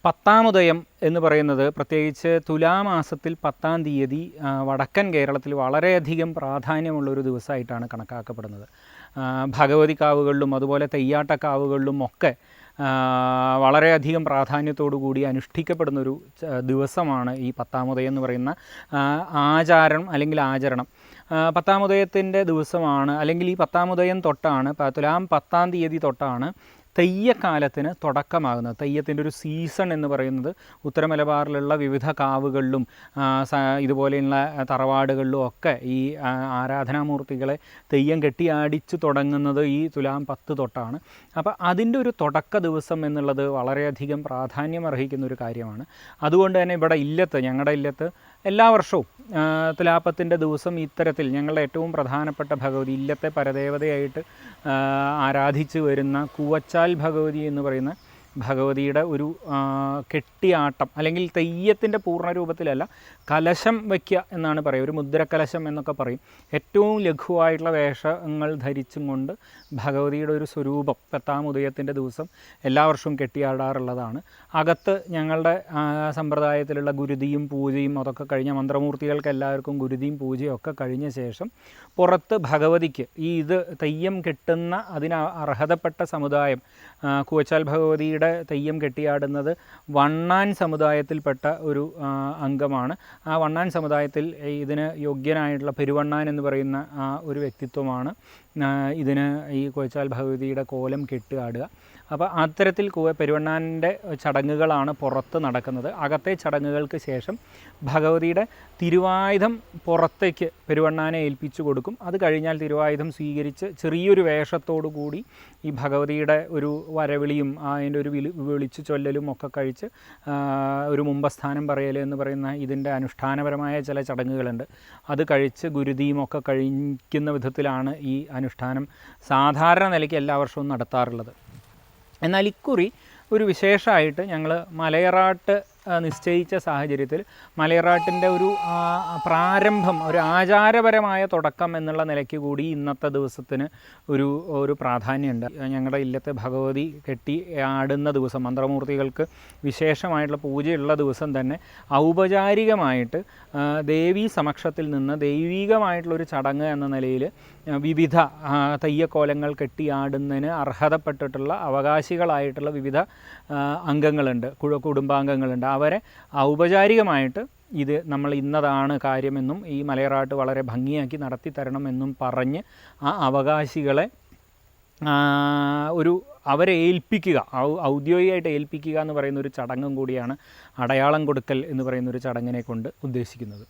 പത്താമുദയം എന്ന് പറയുന്നത് പ്രത്യേകിച്ച് തുലാമാസത്തിൽ 10-ാം തീയതി വടക്കൻ കേരളത്തിൽ വളരെയധികം പ്രാധാന്യമുള്ളൊരു ദിവസമായിട്ടാണ് കണക്കാക്കപ്പെടുന്നത്. ഭഗവതി കാവുകളിലും അതുപോലെ തെയ്യാട്ടക്കാവുകളിലും ഒക്കെ വളരെയധികം പ്രാധാന്യത്തോടു കൂടി അനുഷ്ഠിക്കപ്പെടുന്നൊരു ദിവസമാണ് ഈ പത്താമുദയം എന്ന് പറയുന്ന ആചാരം അല്ലെങ്കിൽ ആചരണം. പത്താമുദയത്തിൻ്റെ ദിവസമാണ്, അല്ലെങ്കിൽ ഈ പത്താമുദയം തൊട്ടാണ്, തുലാം 10-ാം തീയതി തൊട്ടാണ് തെയ്യക്കാലത്തിന് തുടക്കമാകുന്നത്. തെയ്യത്തിൻ്റെ ഒരു സീസൺ എന്ന് പറയുന്നത് ഉത്തര മലബാറിലുള്ള വിവിധ കാവുകളിലും ഇതുപോലെയുള്ള തറവാടുകളിലും ഒക്കെ ഈ ആരാധനാമൂർത്തികളെ തെയ്യം കെട്ടിയാടിച്ചു തുടങ്ങുന്നത് ഈ തുലാം 10 തൊട്ടാണ്. അപ്പോൾ അതിൻ്റെ ഒരു തുടക്ക ദിവസം എന്നുള്ളത് വളരെയധികം പ്രാധാന്യം അർഹിക്കുന്ന ഒരു കാര്യമാണ്. അതുകൊണ്ട് തന്നെ ഇവിടെ ഞങ്ങളുടെ ഇല്ലത്ത് എല്ലാ വർഷവും തുലാപ്പത്തിൻ്റെ ദിവസം ഇത്തരത്തിൽ ഞങ്ങളുടെ ഏറ്റവും പ്രധാനപ്പെട്ട ഭഗവതി, ഇല്ലത്തെ പരദേവതയായിട്ട് ആരാധിച്ചു വരുന്ന കൂവച്ചാൽ ഭഗവതി എന്ന് പറയുന്ന ഭഗവതിയുടെ ഒരു കെട്ടിയാട്ടം, അല്ലെങ്കിൽ തെയ്യത്തിൻ്റെ പൂർണ്ണരൂപത്തിലല്ല, കലശം വയ്ക്കുക എന്നാണ് പറയുക, ഒരു മുദ്രക്കലശം എന്നൊക്കെ പറയും. ഏറ്റവും ലഘുവായിട്ടുള്ള വേഷങ്ങൾ ധരിച്ചും കൊണ്ട് ഭഗവതിയുടെ ഒരു സ്വരൂപം 10-ാം ഉദയത്തിൻ്റെ ദിവസം എല്ലാ വർഷവും കെട്ടിയാടാറുള്ളതാണ്. അകത്ത് ഞങ്ങളുടെ സമ്പ്രദായത്തിലുള്ള ഗുരുതിയും പൂജയും അതൊക്കെ കഴിഞ്ഞ മന്ത്രമൂർത്തികൾക്ക് എല്ലാവർക്കും ഗുരുതിയും പൂജയും ഒക്കെ കഴിഞ്ഞ ശേഷം പുറത്ത് ഭഗവതിക്ക് ഇത് തെയ്യം കെട്ടുന്ന അതിന് അർഹതപ്പെട്ട സമുദായം, കൂവച്ചാൽ ഭഗവതിയുടെ തെയ്യം കെട്ടിയാടുന്നത് വണ്ണാൻ സമുദായത്തിൽപ്പെട്ട ഒരു അംഗമാണ്. ആ വണ്ണാൻ സമുദായത്തിൽ ഇതിന് യോഗ്യനായിട്ടുള്ള പെരുവണ്ണാൻ എന്ന് പറയുന്ന ഒരു വ്യക്തിത്വമാണ് ഇതിന് ഈ കൂവച്ചാൽ ഭഗവതിയുടെ കോലം കെട്ടിയാടുക. അപ്പോൾ അത്തരത്തിൽ പെരുവണ്ണാൻ്റെ ചടങ്ങുകളാണ് പുറത്ത് നടക്കുന്നത്. അകത്തെ ചടങ്ങുകൾക്ക് ശേഷം ഭഗവതിയുടെ തിരുവായുധം പുറത്തേക്ക് പെരുവണ്ണാനെ ഏൽപ്പിച്ചു കൊടുക്കും. അത് കഴിഞ്ഞാൽ തിരുവായുധം സ്വീകരിച്ച് ചെറിയൊരു വേഷത്തോടു കൂടി ഈ ഭഗവതിയുടെ ഒരു വരവിളിയും അതിൻ്റെ ഒരു വിളിച്ചു ചൊല്ലലും ഒക്കെ കഴിച്ച് ഒരു മുമ്പസ്ഥാനം പറയൽ എന്ന് പറയുന്ന ഇതിൻ്റെ അനുഷ്ഠാനപരമായ ചില ചടങ്ങുകളുണ്ട്. അത് കഴിച്ച് ഗുരുതിയും ഒക്കെ കഴിക്കുന്ന വിധത്തിലാണ് ഈ അനുഷ്ഠാനം സാധാരണ നിലയ്ക്ക് എല്ലാ വർഷവും നടത്താറുള്ളത്. എന്നാൽ ഇക്കുറി ഒരു വിശേഷമായിട്ട് ഞങ്ങൾ മലയറാട്ട് നിശ്ചയിച്ച സാഹചര്യത്തിൽ മലയറാട്ടിൻ്റെ ഒരു പ്രാരംഭം, ഒരു ആചാരപരമായ തുടക്കം എന്നുള്ള നിലയ്ക്ക് കൂടി ഇന്നത്തെ ദിവസത്തിന് ഒരു പ്രാധാന്യമുണ്ട്. ഞങ്ങളുടെ ഇല്ലത്തെ ഭഗവതി കെട്ടി ആടുന്ന ദിവസം, മന്ത്രമൂർത്തികൾക്ക് വിശേഷമായിട്ടുള്ള പൂജയുള്ള ദിവസം തന്നെ ഔപചാരികമായിട്ട് ദേവീ സമക്ഷത്തിൽ നിന്ന് ദൈവികമായിട്ടുള്ളൊരു ചടങ്ങ് എന്ന നിലയിൽ വിവിധ തെയ്യക്കോലങ്ങൾ കെട്ടിയാടുന്നതിന് അർഹതപ്പെട്ടിട്ടുള്ള അവകാശികളായിട്ടുള്ള വിവിധ അംഗങ്ങളുണ്ട്, കുടുംബാംഗങ്ങളുണ്ട്. അവരെ ഔപചാരികമായിട്ട് ഇത് നമ്മൾ ഇന്നതാണ് കാര്യമെന്നും ഈ മലയറാട്ട് വളരെ ഭംഗിയാക്കി നടത്തി തരണമെന്നും പറഞ്ഞ് ആ അവകാശികളെ അവരെ ഏൽപ്പിക്കുക, ഔദ്യോഗികമായിട്ട് ഏൽപ്പിക്കുക എന്ന് പറയുന്ന ഒരു ചടങ്ങും കൂടിയാണ് അടയാളം കൊടുക്കൽ എന്ന് പറയുന്ന ഒരു ചടങ്ങിനെ കൊണ്ട് ഉദ്ദേശിക്കുന്നത്.